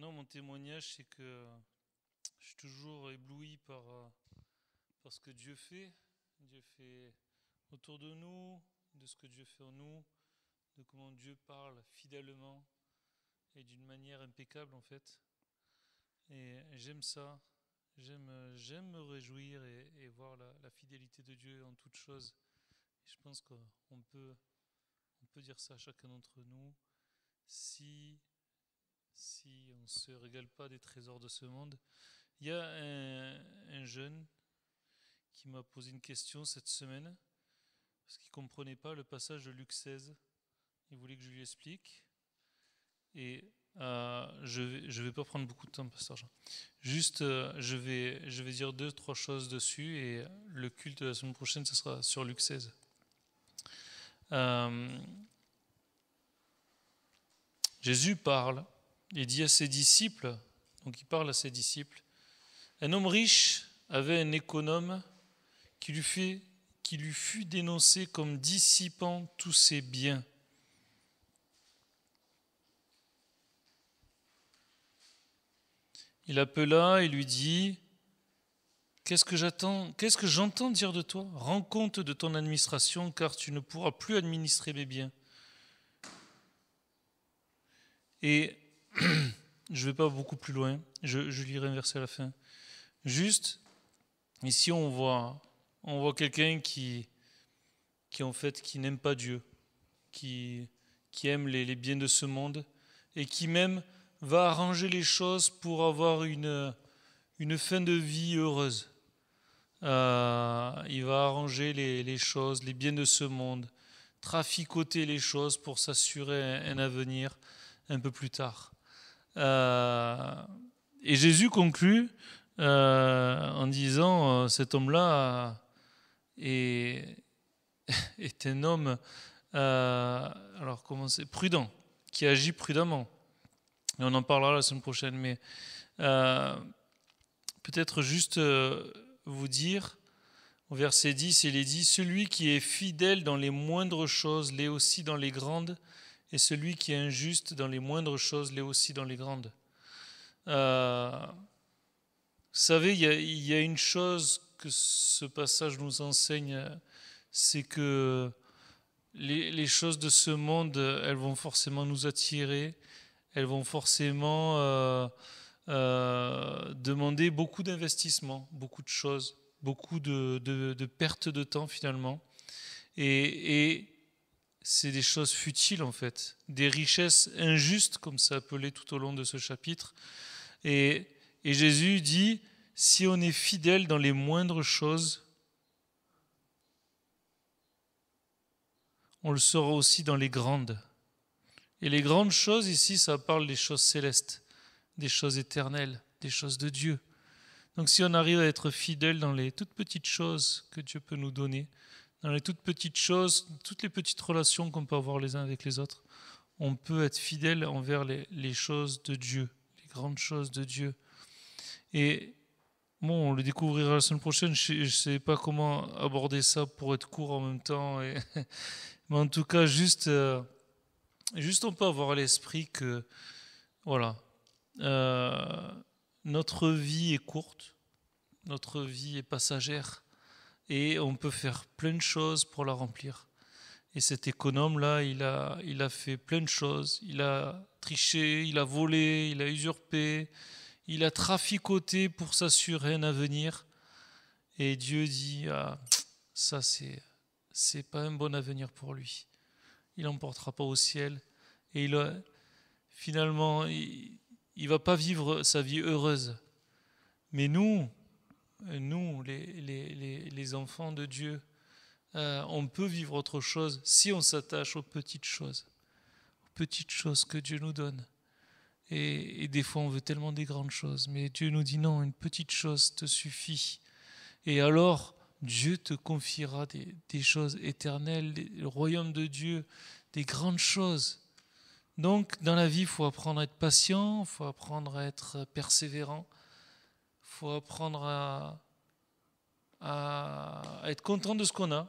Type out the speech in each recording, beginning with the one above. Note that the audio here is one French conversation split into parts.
Non, mon témoignage, c'est que je suis toujours ébloui par ce que Dieu fait. Dieu fait autour de nous, de ce que Dieu fait en nous, de comment Dieu parle fidèlement et d'une manière impeccable en fait. Et j'aime ça. J'aime me réjouir et voir la fidélité de Dieu en toutes choses. Et je pense qu'on peut dire ça à chacun d'entre nous si, si on ne se régale pas des trésors de ce monde. Il y a un jeune qui m'a posé une question cette semaine parce qu'il ne comprenait pas le passage de Luc 16. Il voulait que je lui explique. Et je vais pas prendre beaucoup de temps, pasteur Jean. Juste, je vais dire deux, trois choses dessus et le culte de la semaine prochaine, ce sera sur Luc 16. Euh, Jésus parle et dit à ses disciples, donc il parle à ses disciples, un homme riche avait un économe qui lui fut dénoncé comme dissipant tous ses biens. Il appela et lui dit, qu'est-ce que j'entends dire de toi? Rends compte de ton administration, car tu ne pourras plus administrer mes biens. Et je ne vais pas beaucoup plus loin, je lirai un verset à la fin. Juste, ici on voit quelqu'un en fait, qui n'aime pas Dieu, qui aime les biens de ce monde, et qui même va arranger les choses pour avoir une fin de vie heureuse. Il va arranger les choses, les biens de ce monde, traficoter les choses pour s'assurer un avenir un peu plus tard. Et Jésus conclut en disant cet homme-là est un homme alors comment c'est, prudent, qui agit prudemment. Et on en parlera la semaine prochaine, mais peut-être juste vous dire, au verset 10, il est dit, celui qui est fidèle dans les moindres choses l'est aussi dans les grandes, et celui qui est injuste dans les moindres choses l'est aussi dans les grandes. Vous savez, il y a une chose que ce passage nous enseigne, c'est que les choses de ce monde, elles vont forcément nous attirer, elles vont forcément demander beaucoup d'investissement, beaucoup de choses, beaucoup de pertes de temps finalement. Et c'est des choses futiles en fait, des richesses injustes, comme c'est appelé tout au long de ce chapitre. Et Jésus dit, si on est fidèle dans les moindres choses, on le sera aussi dans les grandes. Et les grandes choses ici, ça parle des choses célestes, des choses éternelles, des choses de Dieu. Donc si on arrive à être fidèle dans les toutes petites choses que Dieu peut nous donner, dans les toutes petites choses, toutes les petites relations qu'on peut avoir les uns avec les autres, on peut être fidèle envers les choses de Dieu, les grandes choses de Dieu. Et bon, on le découvrira la semaine prochaine, je ne sais pas comment aborder ça pour être court en même temps. Mais en tout cas, juste on peut avoir à l'esprit que, voilà, notre vie est courte, notre vie est passagère, et on peut faire plein de choses pour la remplir. Et cet économe-là, il a fait plein de choses. Il a triché, il a volé, il a usurpé, il a traficoté pour s'assurer un avenir. Et Dieu dit, ah, ça c'est pas un bon avenir pour lui. Il n'emportera pas au ciel. Et finalement, il va pas vivre sa vie heureuse. Mais nous, les enfants de Dieu, on peut vivre autre chose si on s'attache aux petites choses que Dieu nous donne. Et des fois, on veut tellement des grandes choses, mais Dieu nous dit non, une petite chose te suffit. Et alors, Dieu te confiera des choses éternelles, le royaume de Dieu, des grandes choses. Donc, dans la vie, il faut apprendre à être patient, il faut apprendre à être persévérant, il faut apprendre à être content de ce qu'on a.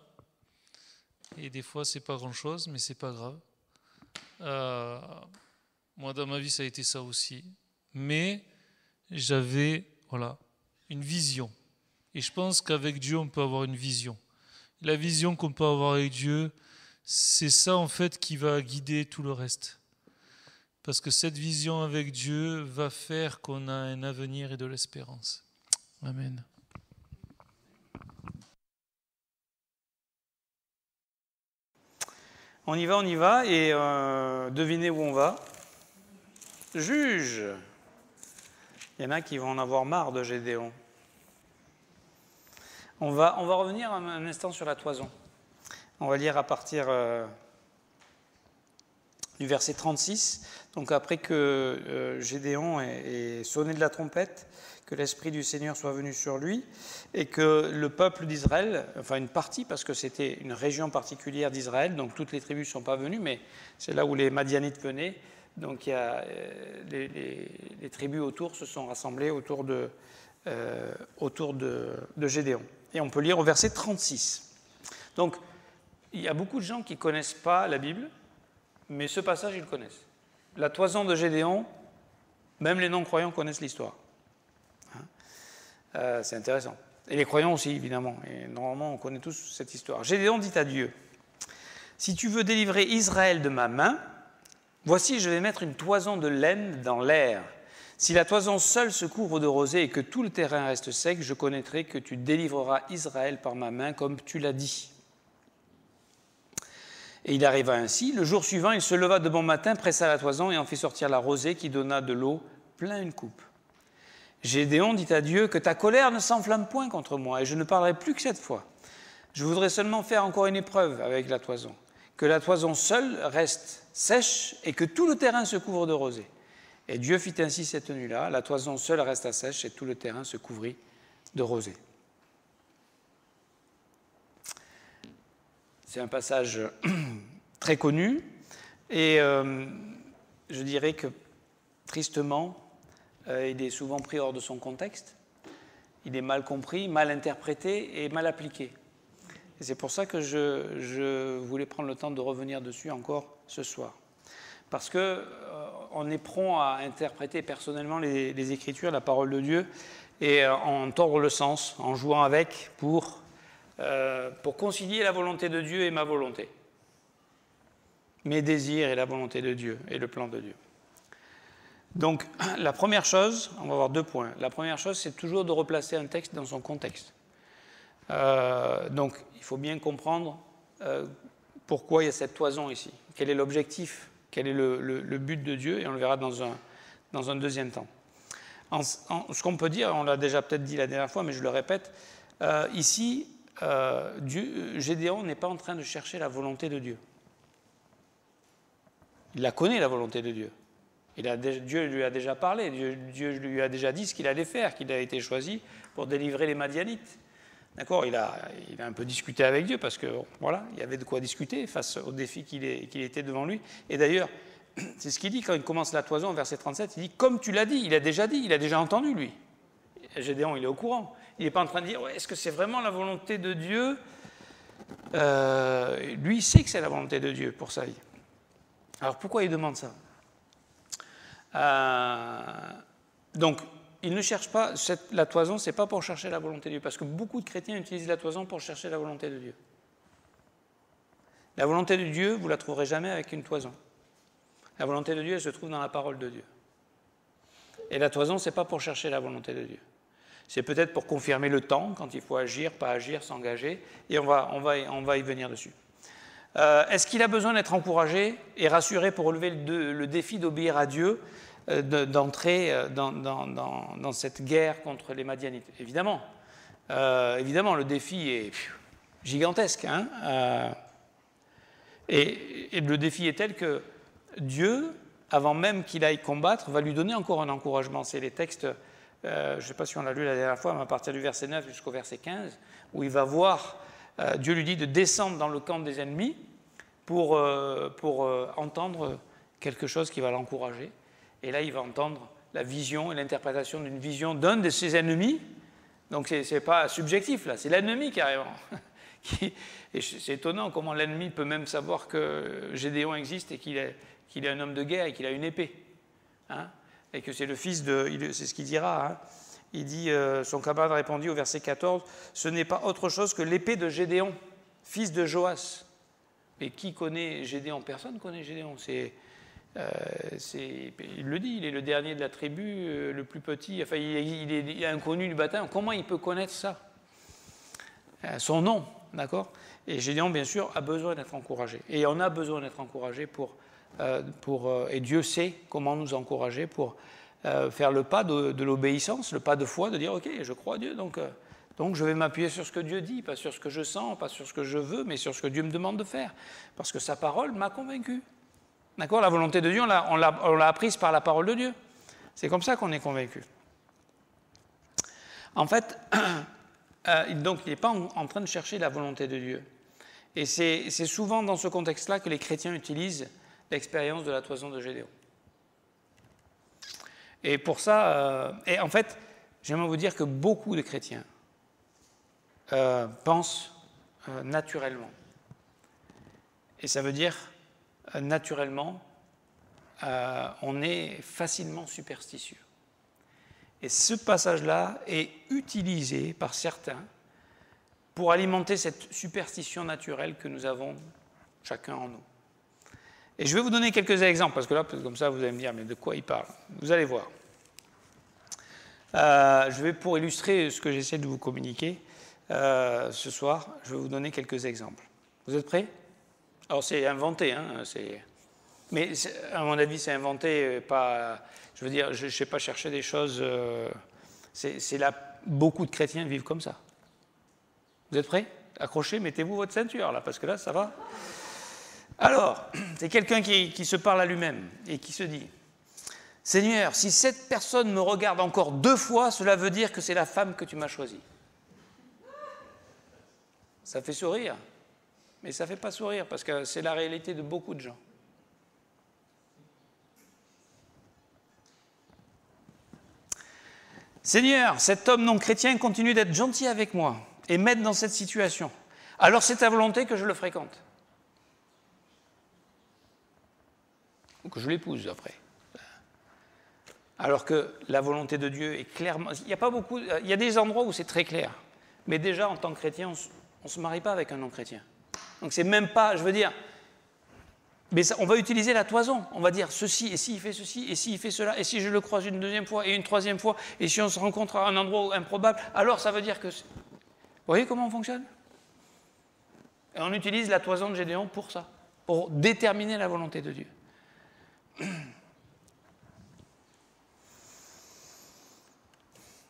Et des fois, c'est pas grand-chose, mais c'est pas grave. Moi, dans ma vie, ça a été ça aussi. mais j'avais une vision. Et je pense qu'avec Dieu, on peut avoir une vision. La vision qu'on peut avoir avec Dieu, c'est ça en fait qui va guider tout le reste. Parce que cette vision avec Dieu va faire qu'on a un avenir et de l'espérance. Amen. On y va, et devinez où on va. Juge. Il y en a qui vont en avoir marre de Gédéon. On va revenir un instant sur la toison. On va lire à partir du verset 36. Donc après que Gédéon ait sonné de la trompette, que l'Esprit du Seigneur soit venu sur lui, et que le peuple d'Israël, enfin une partie, parce que c'était une région particulière d'Israël, donc toutes les tribus ne sont pas venues, mais c'est là où les Madianites venaient. Donc il y a, les tribus autour se sont rassemblées autour de Gédéon. Et on peut lire au verset 36. Donc il y a beaucoup de gens qui ne connaissent pas la Bible, mais ce passage, ils le connaissent. La toison de Gédéon, même les non-croyants connaissent l'histoire. C'est intéressant. Et les croyants aussi, évidemment. Et normalement, on connaît tous cette histoire. Gédéon dit à Dieu, « Si tu veux délivrer Israël de ma main, voici, je vais mettre une toison de laine dans l'air. Si la toison seule se couvre de rosée et que tout le terrain reste sec, je connaîtrai que tu délivreras Israël par ma main, comme tu l'as dit. » Et il arriva ainsi. Le jour suivant, il se leva de bon matin, pressa la toison et en fit sortir la rosée qui donna de l'eau plein une coupe. Gédéon dit à Dieu, « Que ta colère ne s'enflamme point contre moi, et je ne parlerai plus que cette fois. Je voudrais seulement faire encore une épreuve avec la toison. Que la toison seule reste sèche et que tout le terrain se couvre de rosée. » Et Dieu fit ainsi cette nuit-là. La toison seule resta sèche et tout le terrain se couvrit de rosée. C'est un passage très connu et je dirais que, tristement, il est souvent pris hors de son contexte. Il est mal compris, mal interprété et mal appliqué. Et c'est pour ça que je voulais prendre le temps de revenir dessus encore ce soir. Parce qu'on est prompt à interpréter personnellement les Écritures, la parole de Dieu, et en tordre le sens, en jouant avec pour concilier la volonté de Dieu et ma volonté. Mes désirs et la volonté de Dieu et le plan de Dieu. Donc, la première chose, on va avoir 2 points. La première chose, c'est toujours de replacer un texte dans son contexte. Donc, il faut bien comprendre pourquoi il y a cette toison ici. Quel est l'objectif? Quel est le but de Dieu? Et on le verra dans un deuxième temps. Ce qu'on peut dire, on l'a déjà peut-être dit la dernière fois, mais je le répète, ici, Gédéon n'est pas en train de chercher la volonté de Dieu. Il la connaît, la volonté de Dieu. Dieu lui a déjà parlé, Dieu lui a déjà dit ce qu'il allait faire, qu'il a été choisi pour délivrer les Madianites. D'accord, il a un peu discuté avec Dieu parce que voilà, il y avait de quoi discuter face au défi qu'il était devant lui. Et d'ailleurs, c'est ce qu'il dit quand il commence la toison, verset 37, il dit « Comme tu l'as dit, il a déjà entendu lui. » Gédéon, il est au courant. Il n'est pas en train de dire ouais, « Est-ce que c'est vraiment la volonté de Dieu ?» Lui, il sait que c'est la volonté de Dieu pour sa vie. Alors pourquoi il demande ça? Donc, il ne cherche pas, la toison, ce n'est pas pour chercher la volonté de Dieu, parce que beaucoup de chrétiens utilisent la toison pour chercher la volonté de Dieu. La volonté de Dieu, vous ne la trouverez jamais avec une toison. La volonté de Dieu, elle se trouve dans la parole de Dieu. Et la toison, ce n'est pas pour chercher la volonté de Dieu. C'est peut-être pour confirmer le temps, quand il faut agir, pas agir, s'engager, et on va y venir dessus. Est-ce qu'il a besoin d'être encouragé et rassuré pour relever le défi d'obéir à Dieu, d'entrer dans cette guerre contre les Madianites? Évidemment. Évidemment, le défi est gigantesque. Et le défi est tel que Dieu, avant même qu'il aille combattre, va lui donner encore un encouragement. C'est les textes, je ne sais pas si on l'a lu la dernière fois, mais à partir du verset 9 jusqu'au verset 15, où il va voir, Dieu lui dit de descendre dans le camp des ennemis pour entendre quelque chose qui va l'encourager. Et là, il va entendre la vision et l'interprétation d'une vision d'un de ses ennemis. Donc, ce n'est pas subjectif, là, c'est l'ennemi carrément. Et c'est étonnant comment l'ennemi peut même savoir que Gédéon existe et qu'il est un homme de guerre et qu'il a une épée. et que c'est le fils de... C'est ce qu'il dira. Hein. Il dit, son camarade répondit au verset 14, « Ce n'est pas autre chose que l'épée de Gédéon, fils de Joas. » Mais qui connaît Gédéon? Personne ne connaît Gédéon. Il le dit, il est le dernier de la tribu, le plus petit. Enfin, il est inconnu du bataille. Comment il peut connaître ça? Son nom, d'accord? Et Gédéon, bien sûr, a besoin d'être encouragé. Et on a besoin d'être encouragé et Dieu sait comment nous encourager pour faire le pas de l'obéissance, le pas de foi, de dire, ok, je crois à Dieu, donc je vais m'appuyer sur ce que Dieu dit, pas sur ce que je sens, pas sur ce que je veux, mais sur ce que Dieu me demande de faire. Parce que sa parole m'a convaincu. D'accord? La volonté de Dieu, on l'a apprise par la parole de Dieu. C'est comme ça qu'on est convaincu. En fait, donc il n'est pas en train de chercher la volonté de Dieu. Et c'est souvent dans ce contexte-là que les chrétiens utilisent l'expérience de la toison de Gédéon. Et pour ça, et en fait, j'aimerais vous dire que beaucoup de chrétiens pensent naturellement. Et ça veut dire, naturellement, on est facilement superstitieux. Et ce passage-là est utilisé par certains pour alimenter cette superstition naturelle que nous avons chacun en nous. Et je vais vous donner quelques exemples, parce que là, comme ça, vous allez me dire, mais de quoi il parle? Vous allez voir. Je vais, pour illustrer ce que j'essaie de vous communiquer ce soir, je vais vous donner quelques exemples. Vous êtes prêts? Alors, c'est inventé, hein, mais à mon avis, c'est inventé, pas... Je veux dire, je ne sais pas chercher des choses... c'est là, beaucoup de chrétiens vivent comme ça. Vous êtes prêts? Accrochez, mettez-vous votre ceinture, là, parce que là, ça va. Alors, c'est quelqu'un qui se parle à lui-même et qui se dit, « Seigneur, si cette personne me regarde encore 2 fois, cela veut dire que c'est la femme que tu m'as choisie. » Ça fait sourire, mais ça ne fait pas sourire, parce que c'est la réalité de beaucoup de gens. « Seigneur, cet homme non chrétien continue d'être gentil avec moi et m'aide dans cette situation. Alors c'est ta volonté que je le fréquente. » Ou que je l'épouse après. Alors que la volonté de Dieu est clairement... Il y a des endroits où c'est très clair. Mais déjà, en tant que chrétien, on ne se marie pas avec un non-chrétien. Donc c'est même pas, je veux dire... Mais ça, on va utiliser la toison. On va dire ceci, et s'il fait ceci, et s'il fait cela, et si je le croise une 2e fois, et une 3e fois, et si on se rencontre à un endroit improbable, alors ça veut dire que... Vous voyez comment on fonctionne? Et on utilise la toison de Gédéon pour ça, pour déterminer la volonté de Dieu.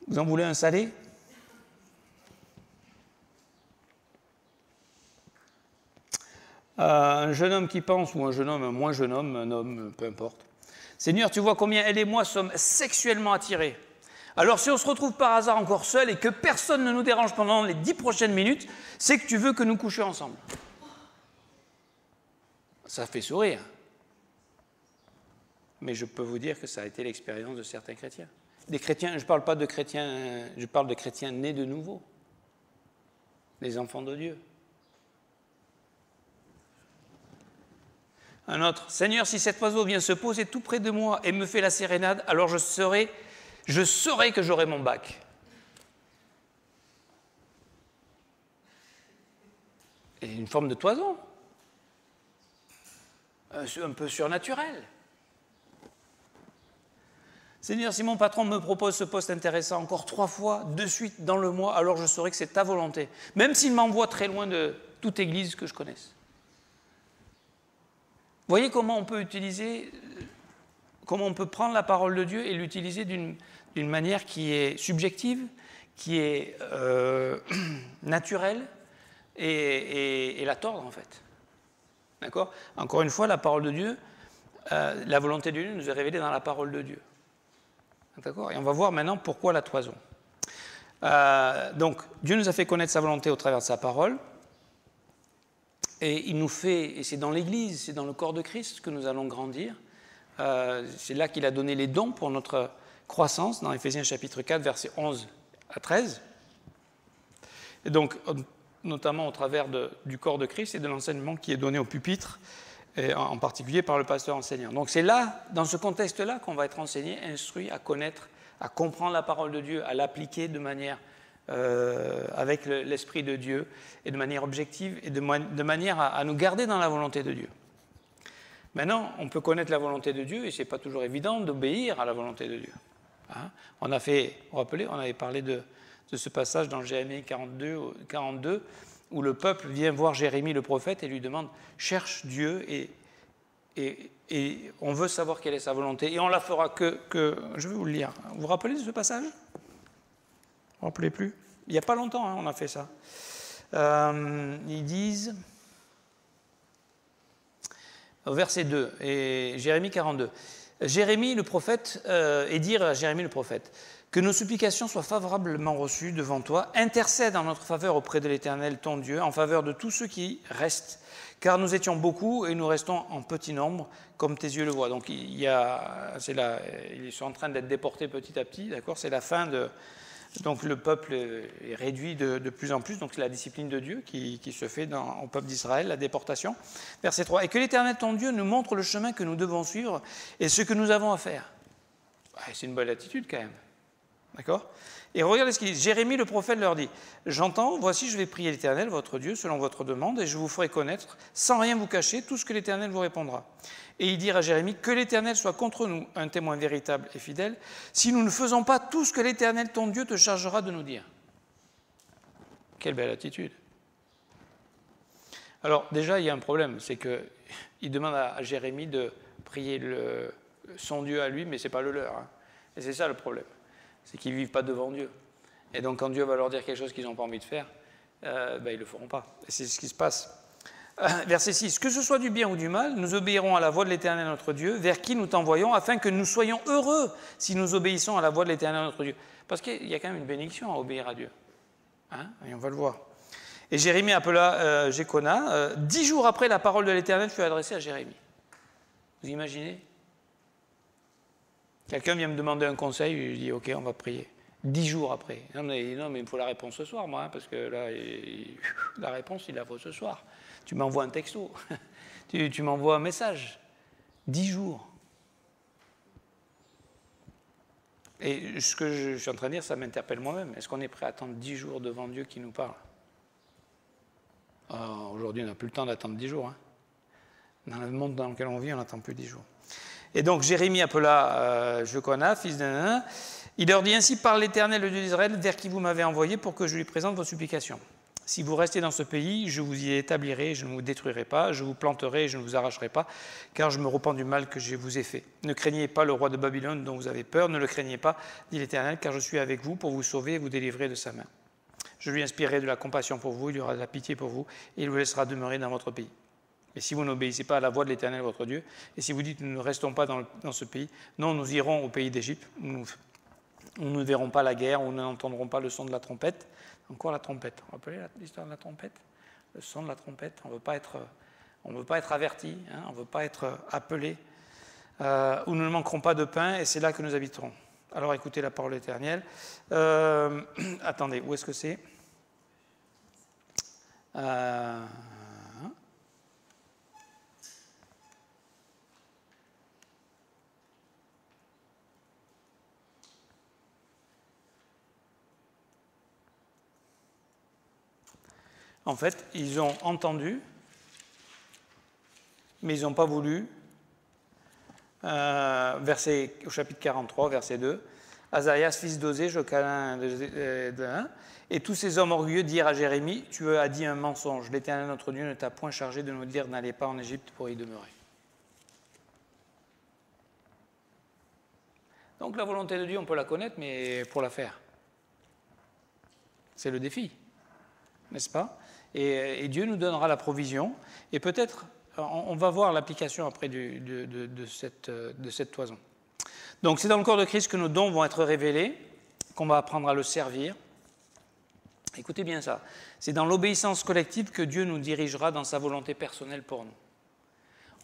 Vous en voulez un salé? Un jeune homme qui pense, ou un jeune homme, un moins jeune homme, un homme, peu importe. Seigneur, tu vois combien elle et moi sommes sexuellement attirés. Alors si on se retrouve par hasard encore seul et que personne ne nous dérange pendant les 10 prochaines minutes, c'est que tu veux que nous couchions ensemble. Ça fait sourire. Mais je peux vous dire que ça a été l'expérience de certains chrétiens. Des chrétiens, je ne parle pas de chrétiens, je parle de chrétiens nés de nouveau. Les enfants de Dieu. Un autre, Seigneur, si cet oiseau vient se poser tout près de moi et me fait la sérénade, alors je saurai que j'aurai mon bac. Et une forme de toison. Un peu surnaturel. Seigneur, si mon patron me propose ce poste intéressant encore 3 fois de suite dans le mois, alors je saurai que c'est ta volonté, même s'il m'envoie très loin de toute église que je connaisse. Vous voyez comment on peut prendre la parole de Dieu et l'utiliser d'une manière qui est subjective, qui est naturelle, et la tordre en fait. D'accord? Encore une fois, la parole de Dieu, la volonté de Dieu nous est révélée dans la parole de Dieu. D'accord? Et on va voir maintenant pourquoi la toison. Donc, Dieu nous a fait connaître sa volonté au travers de sa parole. Et il nous fait, et c'est dans l'Église, c'est dans le corps de Christ que nous allons grandir. C'est là qu'il a donné les dons pour notre croissance, dans Éphésiens chapitre 4, versets 11 à 13. Et donc, notamment au travers du corps de Christ et de l'enseignement qui est donné au pupitre et en particulier par le pasteur enseignant. Donc c'est là, dans ce contexte-là, qu'on va être enseigné, instruit à connaître, à comprendre la parole de Dieu, à l'appliquer de manière avec l'Esprit de Dieu et de manière objective et de manière à nous garder dans la volonté de Dieu. Maintenant, on peut connaître la volonté de Dieu et ce n'est pas toujours évident d'obéir à la volonté de Dieu. Hein? Vous vous rappelez, on avait parlé de ce passage dans Jérémie 42 où le peuple vient voir Jérémie le prophète et lui demande « Cherche Dieu et on veut savoir quelle est sa volonté et on la fera que… » Je vais vous le lire. Vous vous rappelez de ce passage ? Vous ne vous rappelez plus ? Il n'y a pas longtemps, on a fait ça. Ils disent… Au verset 2, et Jérémie 42. Jérémie le prophète, et dire à Jérémie le prophète, que nos supplications soient favorablement reçues devant toi, intercède en notre faveur auprès de l'Éternel, ton Dieu, en faveur de tous ceux qui restent, car nous étions beaucoup et nous restons en petit nombre, comme tes yeux le voient. Donc ils sont en train d'être déportés petit à petit, d'accord ? C'est la fin de… Donc le peuple est réduit de plus en plus, donc c'est la discipline de Dieu qui se fait au peuple d'Israël, la déportation. Verset 3, « Et que l'Éternel, ton Dieu, nous montre le chemin que nous devons suivre et ce que nous avons à faire. » C'est une bonne attitude quand même, d'accord ? Et regardez ce qu'il dit. Jérémie le prophète leur dit, « J'entends, voici je vais prier l'Éternel, votre Dieu, selon votre demande, et je vous ferai connaître, sans rien vous cacher, tout ce que l'Éternel vous répondra. » Et il dira à Jérémie, « Que l'Éternel soit contre nous, un témoin véritable et fidèle, si nous ne faisons pas tout ce que l'Éternel, ton Dieu, te chargera de nous dire. » Quelle belle attitude. Alors déjà, il y a un problème, c'est qu'il demande à Jérémie de prier son Dieu à lui, mais ce n'est pas le leur. Hein. Et c'est ça le problème, c'est qu'ils ne vivent pas devant Dieu. Et donc quand Dieu va leur dire quelque chose qu'ils n'ont pas envie de faire, ils ne le feront pas. Et c'est ce qui se passe. Verset 6. « Que ce soit du bien ou du mal, nous obéirons à la voix de l'Éternel notre Dieu, vers qui nous t'envoyons, afin que nous soyons heureux si nous obéissons à la voix de l'Éternel notre Dieu. » Parce qu'il y a quand même une bénédiction à obéir à Dieu. Hein ? Et on va le voir. Et Jérémie appela Jécona. 10 jours après, la parole de l'Éternel fut adressée à Jérémie. Vous imaginez ? Quelqu'un vient me demander un conseil, je lui dis « Ok, on va prier. » 10 jours après. Non, mais il me faut la réponse ce soir, moi, hein, parce que là, la réponse, il la faut ce soir. Tu m'envoies un texto, tu m'envoies un message. 10 jours. Et ce que je suis en train de dire, ça m'interpelle moi-même. Est-ce qu'on est prêt à attendre 10 jours devant Dieu qui nous parle ? Aujourd'hui, on n'a plus le temps d'attendre 10 jours. Hein. Dans le monde dans lequel on vit, on n'attend plus 10 jours. Et donc, Jérémie appela Jécona, fils d'un. Il leur dit ainsi, par l'Éternel, le Dieu d'Israël, vers qui vous m'avez envoyé pour que je lui présente vos supplications. Si vous restez dans ce pays, je vous y établirai, je ne vous détruirai pas, je vous planterai et je ne vous arracherai pas, car je me repens du mal que je vous ai fait. Ne craignez pas le roi de Babylone dont vous avez peur, ne le craignez pas, dit l'Éternel, car je suis avec vous pour vous sauver et vous délivrer de sa main. Je lui inspirerai de la compassion pour vous, il y aura de la pitié pour vous, et il vous laissera demeurer dans votre pays. Mais si vous n'obéissez pas à la voix de l'Éternel, votre Dieu, et si vous dites, nous ne restons pas dans ce pays, non, nous irons au pays d'Égypte, nous ne verrons pas la guerre, nous n'entendrons pas le son de la trompette. Encore la trompette. Vous vous rappelez l'histoire de la trompette ? Le son de la trompette. On ne veut pas être averti, hein, on ne veut pas être appelé. Où nous ne manquerons pas de pain, et c'est là que nous habiterons. Alors écoutez la parole éternelle. Attendez, où est-ce que c'est ? En fait, ils ont entendu, mais ils n'ont pas voulu. Au chapitre 43, verset 2, Azarias, fils d'Osée, Jochanan, et tous ces hommes orgueilleux dirent à Jérémie, tu as dit un mensonge, l'Éternel notre Dieu ne t'a point chargé de nous dire n'allez pas en Égypte pour y demeurer. Donc la volonté de Dieu, on peut la connaître, mais pour la faire. C'est le défi, n'est-ce pas ? Et Dieu nous donnera la provision, et peut-être on va voir l'application après de cette toison. Donc c'est dans le corps de Christ que nos dons vont être révélés, qu'on va apprendre à le servir. Écoutez bien ça, c'est dans l'obéissance collective que Dieu nous dirigera dans sa volonté personnelle pour nous.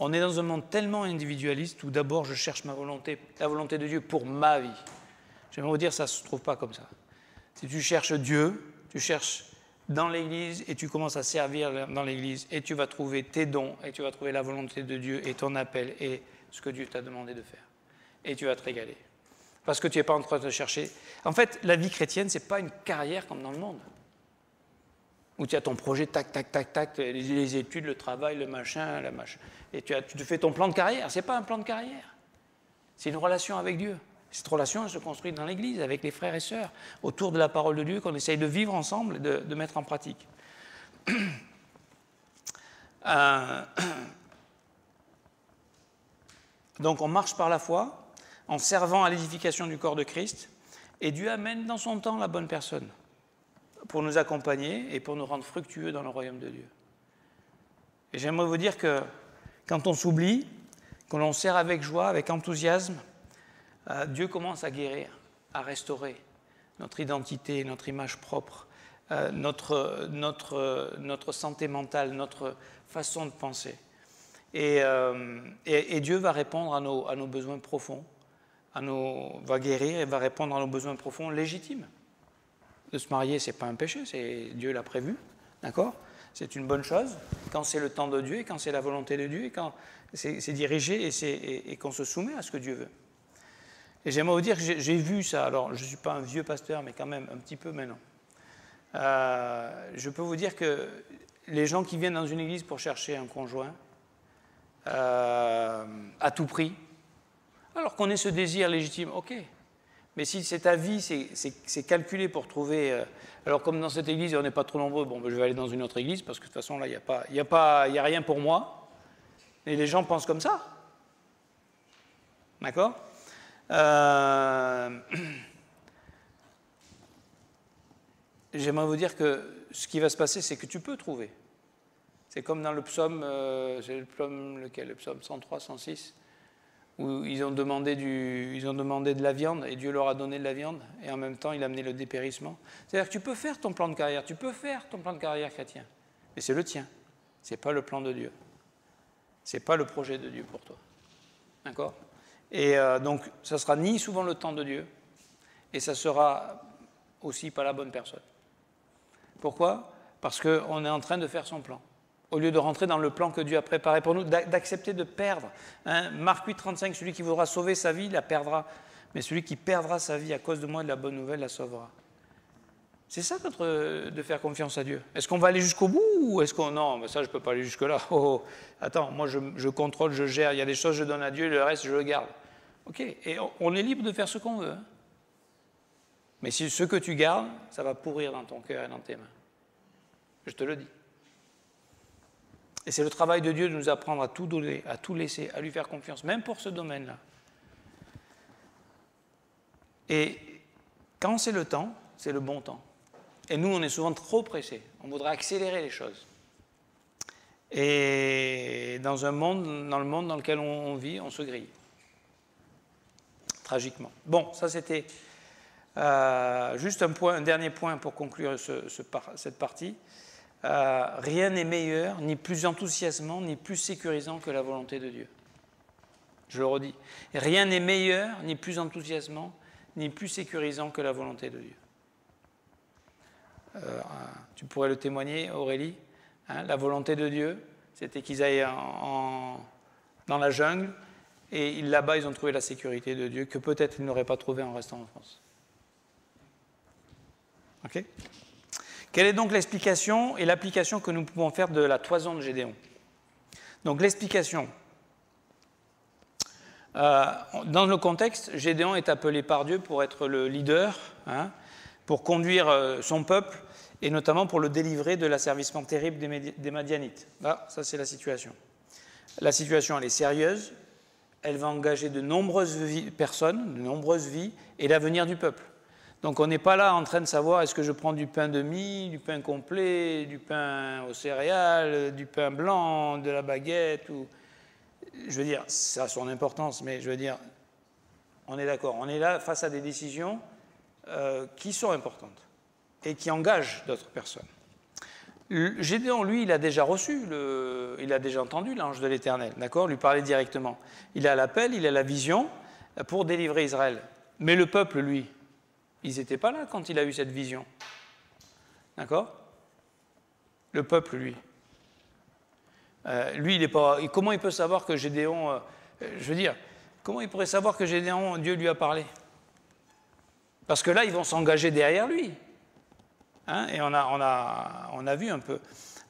On est dans un monde tellement individualiste où d'abord je cherche ma volonté, la volonté de Dieu pour ma vie. J'aimerais vous dire, ça ne se trouve pas comme ça. Si tu cherches Dieu, tu cherches dans l'Église et tu commences à servir dans l'Église et tu vas trouver tes dons et tu vas trouver la volonté de Dieu et ton appel et ce que Dieu t'a demandé de faire. Et tu vas te régaler. Parce que tu n'es pas en train de chercher. En fait, la vie chrétienne, ce n'est pas une carrière comme dans le monde. Où tu as ton projet, tac, tac, tac, tac, les études, le travail, le machin, la machin. Et tu te fais ton plan de carrière. Ce n'est pas un plan de carrière. C'est une relation avec Dieu. Cette relation, elle se construit dans l'Église, avec les frères et sœurs, autour de la parole de Dieu, qu'on essaye de vivre ensemble et de mettre en pratique. Donc on marche par la foi, en servant à l'édification du corps de Christ, et Dieu amène dans son temps la bonne personne pour nous accompagner et pour nous rendre fructueux dans le royaume de Dieu. Et j'aimerais vous dire que quand on s'oublie, quand on sert avec joie, avec enthousiasme, Dieu commence à guérir, à restaurer notre identité, notre image propre, notre santé mentale, notre façon de penser. Et Dieu va répondre à nos besoins profonds, va guérir et va répondre à nos besoins profonds légitimes. De se marier, ce n'est pas un péché, Dieu l'a prévu, d'accord ? C'est une bonne chose quand c'est le temps de Dieu et quand c'est la volonté de Dieu et quand c'est dirigé et qu'on se soumet à ce que Dieu veut. Et j'aimerais vous dire que j'ai vu ça, alors je ne suis pas un vieux pasteur, mais quand même un petit peu maintenant. Je peux vous dire que les gens qui viennent dans une église pour chercher un conjoint, à tout prix, alors qu'on ait ce désir légitime, ok. Mais si c'est ta vie, c'est calculé pour trouver... alors comme dans cette église, on n'est pas trop nombreux, bon, ben, je vais aller dans une autre église, parce que de toute façon, là, il n'y a rien pour moi. Et les gens pensent comme ça. D'accord ? J'aimerais vous dire que ce qui va se passer, c'est que tu peux trouver. C'est comme dans le psaume, c'est le psaume lequel ? Le psaume 103, 106, où ils ont demandé de la viande et Dieu leur a donné de la viande et en même temps il a amené le dépérissement. C'est-à-dire que tu peux faire ton plan de carrière, tu peux faire ton plan de carrière chrétien, mais c'est le tien, c'est pas le plan de Dieu, c'est pas le projet de Dieu pour toi, d'accord ? Et donc ça sera ni souvent le temps de Dieu et ça sera aussi pas la bonne personne. Pourquoi ? Parce qu'on est en train de faire son plan. Au lieu de rentrer dans le plan que Dieu a préparé pour nous, d'accepter de perdre. Hein, Marc 8, 35, celui qui voudra sauver sa vie, la perdra. Mais celui qui perdra sa vie à cause de moi, de la bonne nouvelle, la sauvera. C'est ça de faire confiance à Dieu. Est-ce qu'on va aller jusqu'au bout ou est-ce qu'on... Non, mais ça, je ne peux pas aller jusque-là. Oh, attends, moi, je contrôle, je gère. Il y a des choses, je donne à Dieu, le reste, je le garde. OK, et on est libre de faire ce qu'on veut. Hein. Mais si ce que tu gardes, ça va pourrir dans ton cœur et dans tes mains. Je te le dis. Et c'est le travail de Dieu de nous apprendre à tout donner, à tout laisser, à lui faire confiance, même pour ce domaine-là. Et quand c'est le temps, c'est le bon temps. Et nous, on est souvent trop pressés. On voudrait accélérer les choses. Et dans le monde dans lequel on vit, on se grille. Tragiquement. Bon, ça c'était juste un dernier point pour conclure cette partie. Rien n'est meilleur, ni plus enthousiasmant, ni plus sécurisant que la volonté de Dieu. Je le redis. Rien n'est meilleur, ni plus enthousiasmant, ni plus sécurisant que la volonté de Dieu. Tu pourrais le témoigner, Aurélie. Hein, la volonté de Dieu, c'était qu'ils aillent dans la jungle, et là-bas, ils ont trouvé la sécurité de Dieu, que peut-être ils n'auraient pas trouvé en restant en France. Ok ? Quelle est donc l'explication et l'application que nous pouvons faire de la toison de Gédéon ? Donc l'explication. Dans le contexte, Gédéon est appelé par Dieu pour être le leader, hein, pour conduire son peuple, et notamment pour le délivrer de l'asservissement terrible des Madianites. Là, ça c'est la situation. La situation, elle est sérieuse, elle va engager de nombreuses personnes, de nombreuses vies, et l'avenir du peuple. Donc on n'est pas là en train de savoir est-ce que je prends du pain de mie, du pain complet, du pain aux céréales, du pain blanc, de la baguette. Je veux dire, ça a son importance, mais je veux dire, on est d'accord. On est là face à des décisions qui sont importantes et qui engagent d'autres personnes. Gédéon, lui, il a déjà il a déjà entendu l'ange de l'Éternel, d'accord, lui parler directement. Il a l'appel, il a la vision pour délivrer Israël. Mais le peuple, lui, ils n'étaient pas là quand il a eu cette vision. D'accord ? Le peuple, lui. Lui, il est pas. Et comment il peut savoir que Gédéon. Je veux dire, comment il pourrait savoir que Gédéon, Dieu lui a parlé? Parce que là, ils vont s'engager derrière lui. Hein, et on a vu un peu.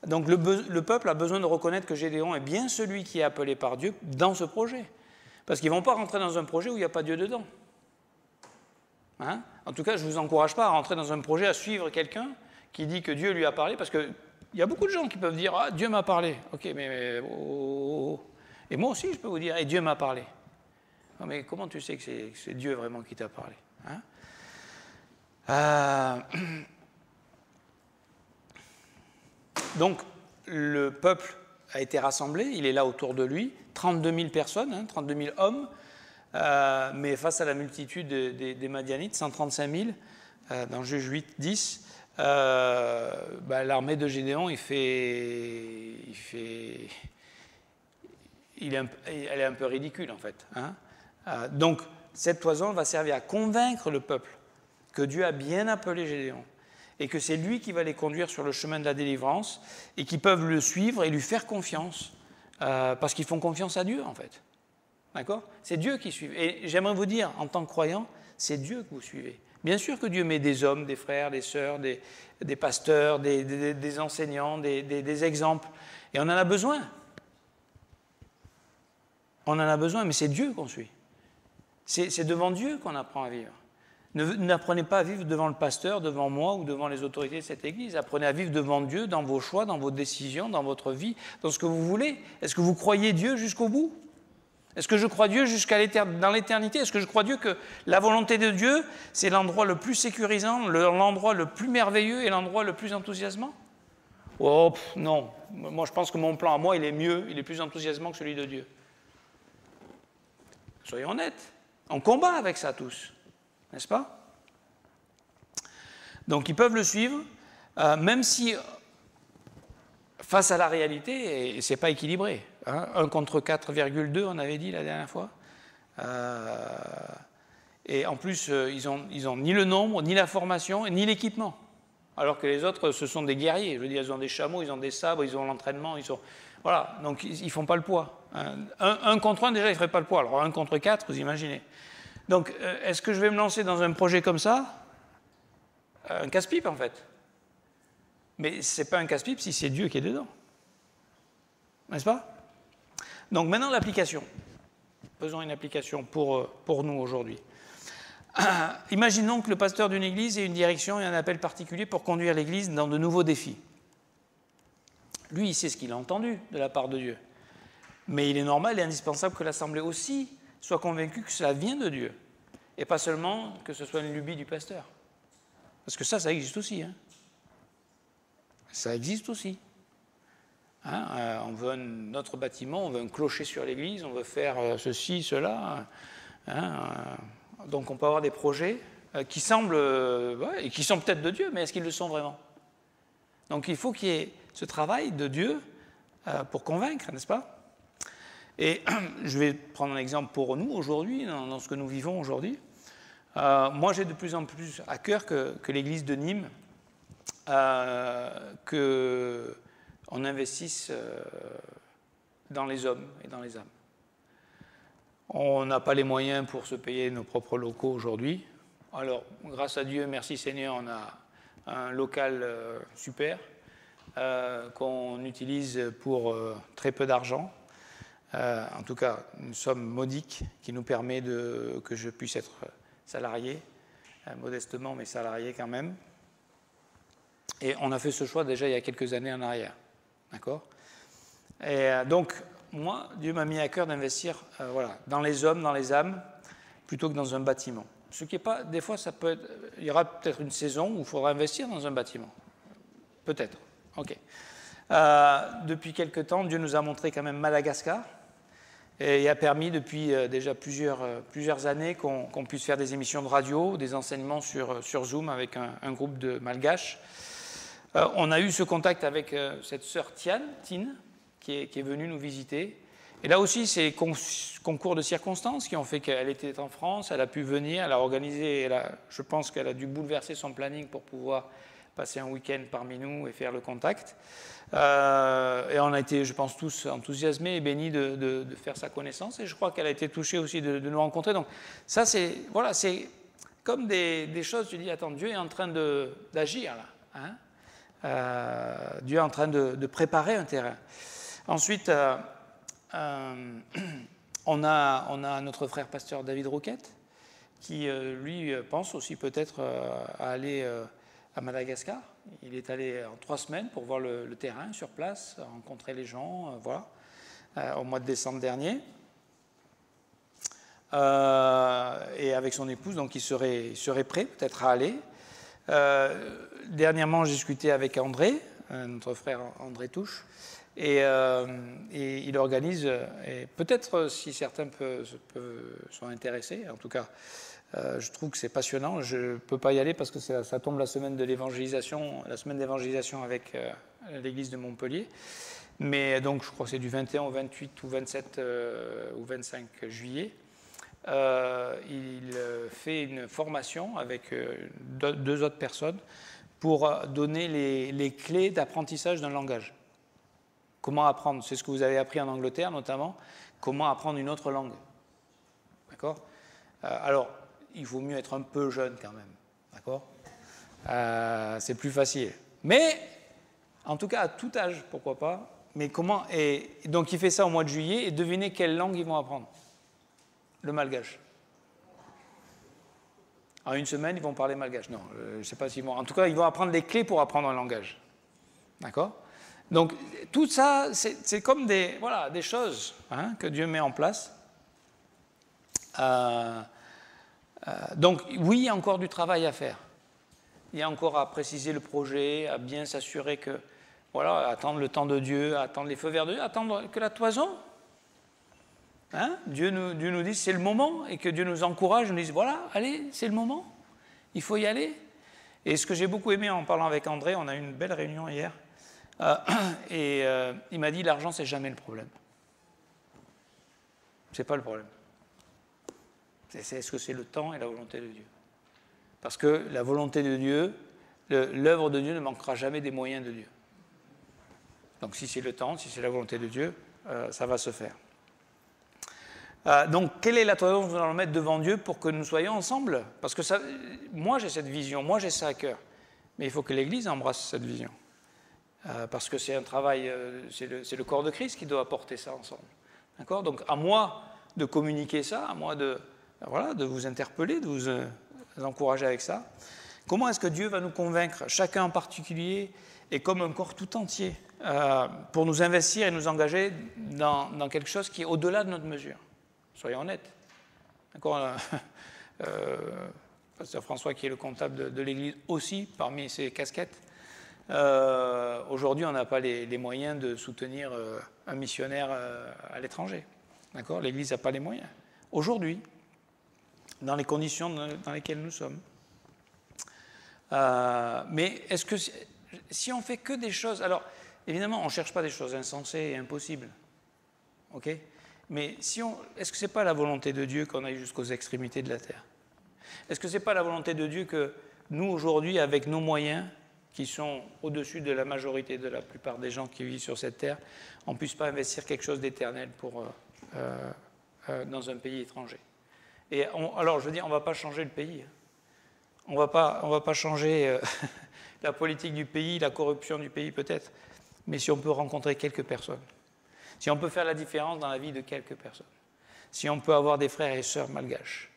Donc le peuple a besoin de reconnaître que Gédéon est bien celui qui est appelé par Dieu dans ce projet. Parce qu'ils ne vont pas rentrer dans un projet où il n'y a pas Dieu dedans. Hein? En tout cas, je ne vous encourage pas à rentrer dans un projet, à suivre quelqu'un qui dit que Dieu lui a parlé, parce qu'il y a beaucoup de gens qui peuvent dire « Ah, Dieu m'a parlé ». Ok, mais et moi aussi, je peux vous dire « Et Dieu m'a parlé ». Non, mais comment tu sais que c'est Dieu vraiment qui t'a parlé? Hein? Donc, le peuple a été rassemblé, il est là autour de lui, 32 000 personnes, 32 000 hommes, mais face à la multitude des Madianites, 135 000, dans Juge 8, 10, l'armée de Gédéon, elle est un peu ridicule en fait. Hein. Donc, cette toison va servir à convaincre le peuple que Dieu a bien appelé Gédéon et que c'est lui qui va les conduire sur le chemin de la délivrance et qu'ils peuvent le suivre et lui faire confiance parce qu'ils font confiance à Dieu en fait. D'accord? C'est Dieu qui suit. Et j'aimerais vous dire, en tant que croyant, c'est Dieu que vous suivez. Bien sûr que Dieu met des hommes, des frères, des sœurs, des pasteurs, des enseignants, des exemples. Et on en a besoin. On en a besoin, mais c'est Dieu qu'on suit. C'est devant Dieu qu'on apprend à vivre. N'apprenez pas à vivre devant le pasteur, devant moi ou devant les autorités de cette Église. Apprenez à vivre devant Dieu, dans vos choix, dans vos décisions, dans votre vie, dans ce que vous voulez. Est-ce que vous croyez Dieu jusqu'au bout? Est-ce que je crois Dieu dans l'éternité? Est-ce que je crois Dieu que la volonté de Dieu, c'est l'endroit le plus sécurisant, l'endroit le plus merveilleux et l'endroit le plus enthousiasmant? Oh, non. Moi, je pense que mon plan à moi, il est mieux, il est plus enthousiasmant que celui de Dieu. Soyons honnêtes. On combat avec ça tous. N'est-ce pas? Donc, ils peuvent le suivre, même si, face à la réalité, ce n'est pas équilibré. 1 contre 4,2, on avait dit la dernière fois. Et en plus, ils ont ni le nombre, ni la formation, ni l'équipement. Alors que les autres, ce sont des guerriers. Je veux dire, ils ont des chameaux, ils ont des sabres, ils ont l'entraînement. Voilà, donc ils ne font pas le poids. 1 contre 1, déjà, ils ne feraient pas le poids. Alors 1 contre 4, vous imaginez. Donc, est-ce que je vais me lancer dans un projet comme ça? Un casse-pipe, en fait. Mais ce n'est pas un casse-pipe si c'est Dieu qui est dedans. N'est-ce pas? Donc, maintenant, l'application. Faisons une application pour nous aujourd'hui. Imaginons que le pasteur d'une église ait une direction et un appel particulier pour conduire l'église dans de nouveaux défis. Lui, il sait ce qu'il a entendu de la part de Dieu. Mais il est normal et indispensable que l'assemblée aussi soit convaincue que cela vient de Dieu. Et pas seulement que ce soit une lubie du pasteur. Parce que ça existe aussi. Hein. Ça existe aussi. Hein, on veut un autre bâtiment, on veut un clocher sur l'église, on veut faire ceci, cela. Hein, donc on peut avoir des projets qui semblent, et qui sont peut-être de Dieu, mais est-ce qu'ils le sont vraiment? Donc il faut qu'il y ait ce travail de Dieu pour convaincre, n'est-ce pas? Et je vais prendre un exemple pour nous aujourd'hui, dans ce que nous vivons aujourd'hui. Moi, j'ai de plus en plus à cœur que l'église de Nîmes, qu'on investisse dans les hommes et dans les âmes. On n'a pas les moyens pour se payer nos propres locaux aujourd'hui. Alors, grâce à Dieu, merci Seigneur, on a un local super qu'on utilise pour très peu d'argent. En tout cas, une somme modique qui nous permet que je puisse être salarié, modestement, mais salarié quand même. Et on a fait ce choix déjà il y a quelques années en arrière. D'accord? Et donc, moi, Dieu m'a mis à cœur d'investir dans les hommes, dans les âmes, plutôt que dans un bâtiment. Ce qui n'est pas, des fois, il y aura peut-être une saison où il faudra investir dans un bâtiment. Peut-être. Ok. Depuis quelque temps, Dieu nous a montré quand même Madagascar. Et il a permis depuis déjà plusieurs années qu'on puisse faire des émissions de radio, des enseignements sur Zoom avec un groupe de Malgaches. On a eu ce contact avec cette sœur Tine, qui est venue nous visiter. Et là aussi, c'est concours de circonstances qui ont fait qu'elle était en France, elle a pu venir, elle a organisé, je pense qu'elle a dû bouleverser son planning pour pouvoir passer un week-end parmi nous et faire le contact. Et on a été, je pense, tous enthousiasmés et bénis de faire sa connaissance. Et je crois qu'elle a été touchée aussi de nous rencontrer. Donc ça, c'est comme des choses, tu dis, attends, Dieu est en train d'agir là. Dieu est en train de préparer un terrain. Ensuite, on a notre frère pasteur David Roquette, qui, lui, pense aussi peut-être à aller à Madagascar. Il est allé en 3 semaines pour voir le terrain sur place, rencontrer les gens, voilà, au mois de décembre dernier. Et avec son épouse, donc il serait prêt peut-être à aller. Dernièrement, j'ai discuté avec André, notre frère André Touche, et il organise, et peut-être si certains sont intéressés, en tout cas, je trouve que c'est passionnant. Je ne peux pas y aller parce que ça tombe la semaine d'évangélisation avec l'église de Montpellier. Mais donc, je crois que c'est du 21 au 28 ou 27 ou 25 juillet. Il fait une formation avec 2 autres personnes pour donner les clés d'apprentissage d'un langage. Comment apprendre, c'est ce que vous avez appris en Angleterre notamment, comment apprendre une autre langue. D'accord ? Alors, il vaut mieux être un peu jeune quand même. D'accord ? C'est plus facile. Mais, en tout cas, à tout âge, pourquoi pas. Mais comment ? Et donc, il fait ça au mois de juillet, et devinez quelle langue ils vont apprendre ? Le malgache. En 1 semaine, ils vont parler malgache. Non, je ne sais pas s'ils vont... En tout cas, ils vont apprendre les clés pour apprendre un langage. D'accord ? Donc, tout ça, c'est comme des choses que Dieu met en place. Donc, oui, il y a encore du travail à faire. Il y a encore à préciser le projet, à bien s'assurer que, attendre le temps de Dieu, attendre les feux verts de Dieu, attendre que la toison. Dieu nous dit c'est le moment, et que Dieu nous encourage, nous dit voilà, allez, c'est le moment, il faut y aller. Et ce que j'ai beaucoup aimé en parlant avec André, on a eu une belle réunion hier, et il m'a dit l'argent c'est jamais le problème. C'est pas le problème. Est-ce que c'est le temps et la volonté de Dieu ? Parce que la volonté de Dieu, l'œuvre de Dieu ne manquera jamais des moyens de Dieu. Donc si c'est le temps, si c'est la volonté de Dieu, ça va se faire. Donc, quelle est la toison que nous allons mettre devant Dieu pour que nous soyons ensemble ? Parce que moi, j'ai cette vision, moi, j'ai ça à cœur. Mais il faut que l'Église embrasse cette vision. Parce que c'est un travail, c'est le corps de Christ qui doit apporter ça ensemble. D'accord ? Donc, à moi de communiquer ça, à moi de vous interpeller, de vous encourager avec ça. Comment est-ce que Dieu va nous convaincre, chacun en particulier, et comme un corps tout entier, pour nous investir et nous engager dans quelque chose qui est au-delà de notre mesure ? Soyons honnêtes. D'accord ? Pasteur François, qui est le comptable de l'Église aussi, parmi ses casquettes, aujourd'hui, on n'a pas les moyens de soutenir un missionnaire à l'étranger. D'accord ? L'Église n'a pas les moyens. Aujourd'hui, dans les conditions dans lesquelles nous sommes. Mais est-ce que si on fait que des choses... Alors, évidemment, on ne cherche pas des choses insensées et impossibles. OK ? Mais est-ce que ce n'est pas la volonté de Dieu qu'on aille jusqu'aux extrémités de la terre ? Est-ce que ce n'est pas la volonté de Dieu que nous, aujourd'hui, avec nos moyens, qui sont au-dessus de la majorité de la plupart des gens qui vivent sur cette terre, on ne puisse pas investir quelque chose d'éternel dans un pays étranger ? Et alors, je veux dire, on ne va pas changer le pays. On ne va pas changer la politique du pays, la corruption du pays peut-être, mais si on peut rencontrer quelques personnes, si on peut faire la différence dans la vie de quelques personnes, si on peut avoir des frères et sœurs malgaches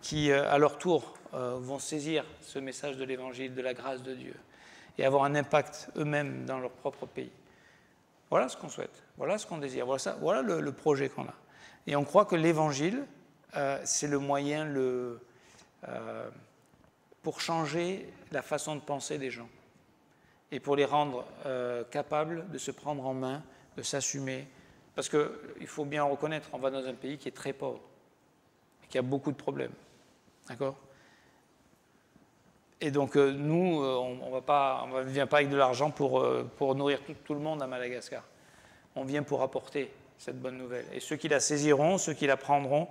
qui, à leur tour, vont saisir ce message de l'Évangile, de la grâce de Dieu, et avoir un impact eux-mêmes dans leur propre pays. Voilà ce qu'on souhaite, voilà ce qu'on désire, voilà le projet qu'on a. Et on croit que l'Évangile, c'est le moyen pour changer la façon de penser des gens et pour les rendre capables de se prendre en main, de s'assumer. Parce qu'il faut bien reconnaître, on va dans un pays qui est très pauvre, qui a beaucoup de problèmes. D'accord ? Et donc, nous, on ne vient pas avec de l'argent pour nourrir tout le monde à Madagascar. On vient pour apporter cette bonne nouvelle. Et ceux qui la saisiront, ceux qui la prendront,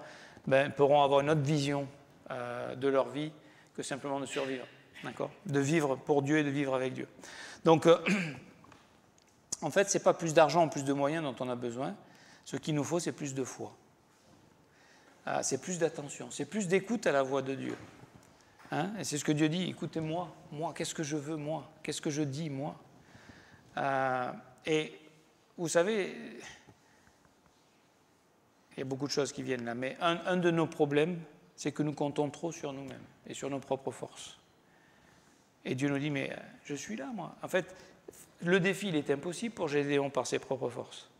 pourront avoir une autre vision de leur vie que simplement de survivre. d'accord, de vivre pour Dieu et de vivre avec Dieu. Donc, en fait, ce n'est pas plus d'argent ou plus de moyens dont on a besoin. Ce qu'il nous faut, c'est plus de foi. C'est plus d'attention, c'est plus d'écoute à la voix de Dieu. Hein? Et c'est ce que Dieu dit, écoutez-moi, moi, qu'est-ce que je veux, moi, qu'est-ce que je dis, moi. Et vous savez, il y a beaucoup de choses qui viennent là, mais un de nos problèmes, c'est que nous comptons trop sur nous-mêmes et sur nos propres forces. Et Dieu nous dit, mais je suis là, moi. En fait, le défi, il est impossible pour Gédéon par ses propres forces.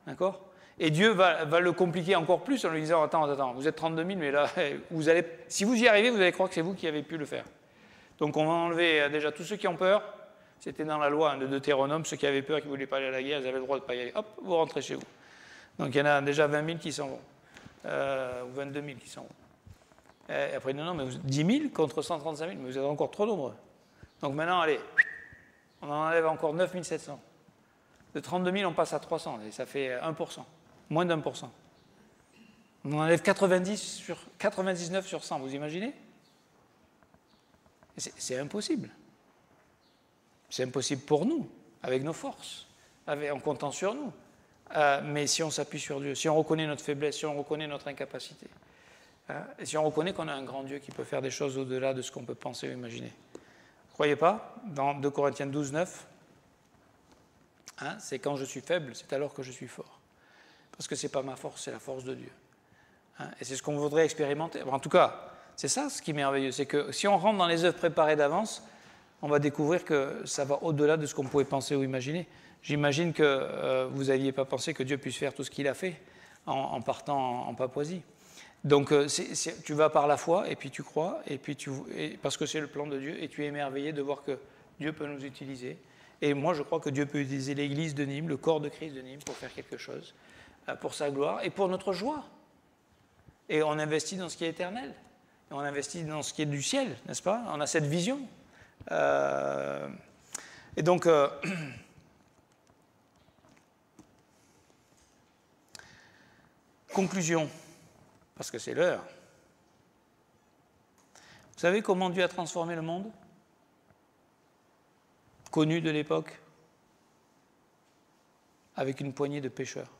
D'accord ? Et Dieu va le compliquer encore plus en lui disant, attends, vous êtes 32 000, mais là, si vous y arrivez, vous allez croire que c'est vous qui avez pu le faire. Donc on va enlever déjà tous ceux qui ont peur. C'était dans la loi de Deutéronome, ceux qui avaient peur, qui ne voulaient pas aller à la guerre, ils avaient le droit de ne pas y aller. Hop, vous rentrez chez vous. Donc il y en a déjà 20 000 qui s'en vont, ou 22 000 qui s'en vont. Et après, non, mais 10 000 contre 135 000, mais vous êtes encore trop nombreux. Donc maintenant, allez, on en enlève encore 9 700. De 32 000, on passe à 300, et ça fait 1%, moins d'1%. On en enlève 99 sur 100, vous imaginez ? C'est impossible. C'est impossible pour nous, avec nos forces, en comptant sur nous. Mais si on s'appuie sur Dieu, si on reconnaît notre faiblesse, si on reconnaît notre incapacité, et si on reconnaît qu'on a un grand Dieu qui peut faire des choses au-delà de ce qu'on peut penser ou imaginer. Vous ne croyez pas ? Dans 2 Corinthiens 12, 9, c'est quand je suis faible, c'est alors que je suis fort. Parce que ce n'est pas ma force, c'est la force de Dieu. Et c'est ce qu'on voudrait expérimenter. En tout cas, c'est ça ce qui est merveilleux, c'est que si on rentre dans les œuvres préparées d'avance, on va découvrir que ça va au-delà de ce qu'on pouvait penser ou imaginer. J'imagine que vous n'aviez pas pensé que Dieu puisse faire tout ce qu'il a fait en partant en Papouasie. Donc tu vas par la foi, et puis tu crois, et puis parce que c'est le plan de Dieu, et tu es émerveillé de voir que Dieu peut nous utiliser. Et moi, je crois que Dieu peut utiliser l'église de Nîmes, le corps de Christ de Nîmes, pour faire quelque chose, pour sa gloire et pour notre joie. Et on investit dans ce qui est éternel, et on investit dans ce qui est du ciel, n'est-ce pas ? On a cette vision. Et donc, conclusion, parce que c'est l'heure. Vous savez comment Dieu a transformé le monde ? Connu de l'époque, avec une poignée de pécheurs.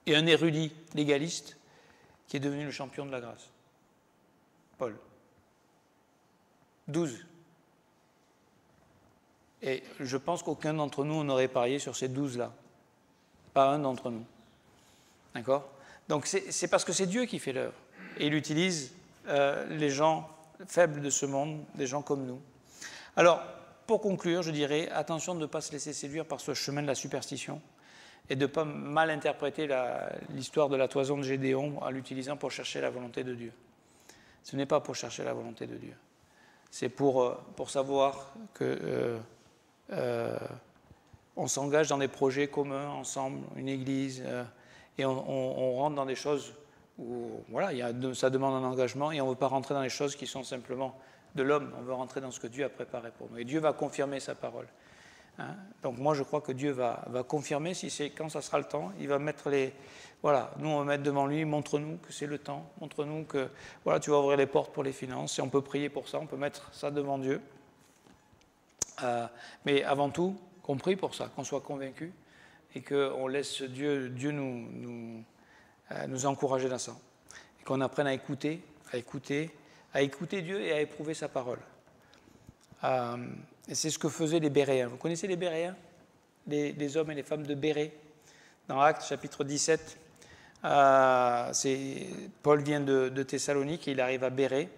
Et un érudit légaliste qui est devenu le champion de la grâce. Paul. 12. Et je pense qu'aucun d'entre nous n'aurait parié sur ces 12-là. Pas un d'entre nous. D'accord ? Donc c'est parce que c'est Dieu qui fait l'œuvre. Et il utilise les gens faibles de ce monde, des gens comme nous. Alors, pour conclure, je dirais, attention de ne pas se laisser séduire par ce chemin de la superstition et de ne pas mal interpréter l'histoire de la toison de Gédéon en l'utilisant pour chercher la volonté de Dieu. Ce n'est pas pour chercher la volonté de Dieu. C'est pour savoir que on s'engage dans des projets communs, ensemble, une église, et on rentre dans des choses où voilà, ça demande un engagement, et on ne veut pas rentrer dans les choses qui sont simplement de l'homme, on veut rentrer dans ce que Dieu a préparé pour nous. Et Dieu va confirmer sa parole. Donc moi je crois que Dieu va confirmer, quand ça sera le temps, il va mettre voilà, nous on va mettre devant lui, montre-nous que c'est le temps, montre-nous que voilà, tu vas ouvrir les portes pour les finances, et on peut prier pour ça, on peut mettre ça devant Dieu. Mais avant tout, qu'on prie pour ça, qu'on soit convaincu, et qu'on laisse Dieu nous encourager dans ça. Et qu'on apprenne à écouter Dieu et à éprouver sa parole. Et c'est ce que faisaient les Béréens. Vous connaissez les Béréens ? Les hommes et les femmes de Bérée. Dans Actes, chapitre 17, Paul vient de Thessalonique et il arrive à Bérée.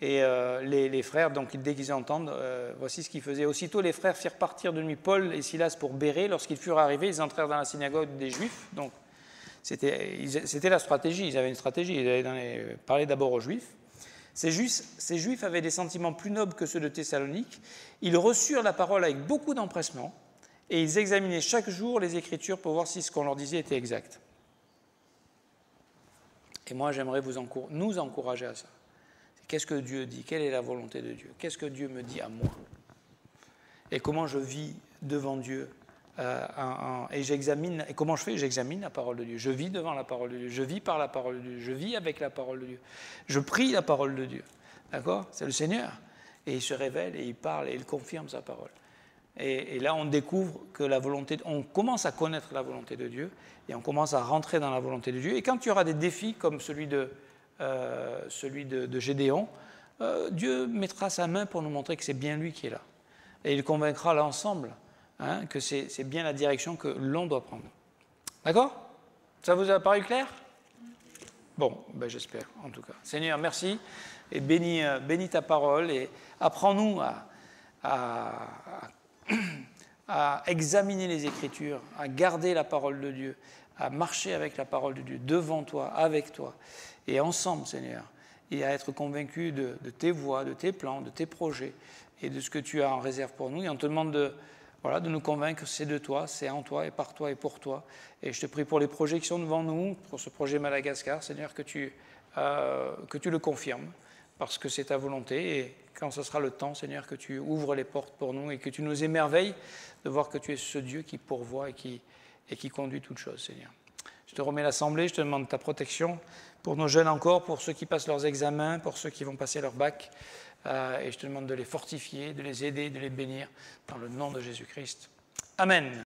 Et les frères, donc dès qu'ils entendent, voici ce qu'ils faisaient. Aussitôt, les frères firent partir de nuit Paul et Silas pour Bérée. Lorsqu'ils furent arrivés, ils entrèrent dans la synagogue des Juifs. Donc, c'était la stratégie. Ils avaient une stratégie. Ils allaient parler d'abord aux Juifs. Ces Juifs avaient des sentiments plus nobles que ceux de Thessalonique. Ils reçurent la parole avec beaucoup d'empressement et ils examinaient chaque jour les Écritures pour voir si ce qu'on leur disait était exact. Et moi, j'aimerais nous encourager à ça. Qu'est-ce que Dieu dit ? Quelle est la volonté de Dieu ? Qu'est-ce que Dieu me dit à moi ? Et comment je vis devant Dieu ? Et j'examine. Et comment je fais ? J'examine la parole de Dieu. Je vis devant la parole de Dieu. Je vis par la parole de Dieu. Je vis avec la parole de Dieu. Je prie la parole de Dieu. D'accord? C'est le Seigneur. Et il se révèle, et il parle, et il confirme sa parole. Et là, on découvre que on commence à connaître la volonté de Dieu, et on commence à rentrer dans la volonté de Dieu. Et quand il y aura des défis comme celui de Gédéon, Dieu mettra sa main pour nous montrer que c'est bien lui qui est là. Et il convaincra l'ensemble que c'est bien la direction que l'on doit prendre. D'accord? Ça vous a paru clair? Bon, ben j'espère, en tout cas. Seigneur, merci, et bénis ta parole, et apprends-nous à examiner les Écritures, à garder la parole de Dieu, à marcher avec la parole de Dieu, devant toi, avec toi, et ensemble, Seigneur, et à être convaincus de tes voies, de tes plans, de tes projets, et de ce que tu as en réserve pour nous. Et on te demande de nous convaincre que c'est de toi, c'est en toi, et par toi, et pour toi. Et je te prie pour les projets qui sont devant nous, pour ce projet Madagascar, Seigneur, que tu le confirmes, parce que c'est ta volonté, et quand ce sera le temps, Seigneur, que tu ouvres les portes pour nous, et que tu nous émerveilles de voir que tu es ce Dieu qui pourvoit et qui conduit toutes choses, Seigneur. Je te remets l'assemblée, je te demande ta protection pour nos jeunes encore, pour ceux qui passent leurs examens, pour ceux qui vont passer leur bac, et je te demande de les fortifier, de les aider, de les bénir, dans le nom de Jésus-Christ. Amen.